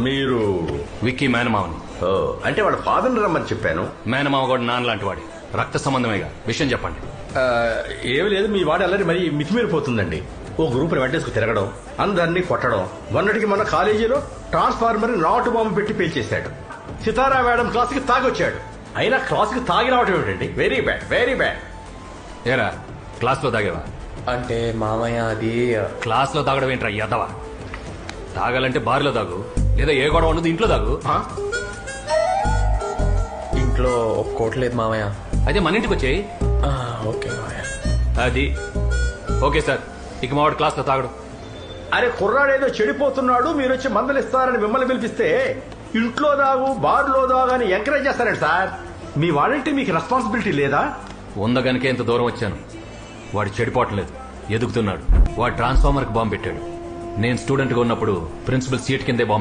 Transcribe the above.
మీరు విక్కీ మేనమావని. ఓ, అంటే వాళ్ళ ఫాదర్ని రమ్మని చెప్పాను. మేనమావ కూడా నాన్న లాంటి వాడి, రక్త సంబంధమేగా. విషయం చెప్పండి. ఏమి లేదు, మీ వాడు అల్లరి మరీ మితిమీరిపోతుందండి. ఓ గ్రూప్ వెంటేసుకు తిరగడం, అందరినీ కొట్టడం. మొన్నటికి మన కాలేజీలో ట్రాన్స్ఫార్మర్ నాటు బాంబు పెట్టి పేల్చేశాడు. సితారా మేడం క్లాస్కి తాగొచ్చాడు. అయినా క్లాస్కి తాగి రావటం ఏమిటండి? Very bad, very bad. ఏరా క్లాస్లో తాగేవా? అంటే మామయ్య అది క్లాస్లో తాగడం ఏంట్రా ఎదవా? తాగాలంటే బార్లో తాగు, లేదా ఏ గొడవ ఉండదు ఇంట్లో తాగు. ఇంట్లో ఒప్పుకోవట్లేదు మామయ్య. అయితే మన ఇంటికి వచ్చేయి. ఓకే మామయ్య. అది ఓకే సార్, ఇక మావాడు క్లాస్లో తాగడు. అరే కుర్రాడేదో చెడిపోతున్నాడు, మీరు వచ్చి మందలిస్తారని మిమ్మల్ని పిలిపిస్తే ఇంట్లో దాగు బార్లో దాగు అని ఎంకరేజ్ చేస్తారండి సార్. మీ వాడంటే మీకు రెస్పాన్సిబిలిటీ లేదా? ఉందగనికే ఇంత దూరం వచ్చాను. వాడు చెడిపోవట్లేదు, ఎదుగుతున్నాడు. వాడు ట్రాన్స్ఫార్మర్కి బాంబు పెట్టాడు. నేను స్టూడెంట్గా ఉన్నప్పుడు ప్రిన్సిపల్ సీట్ కిందే బాంబు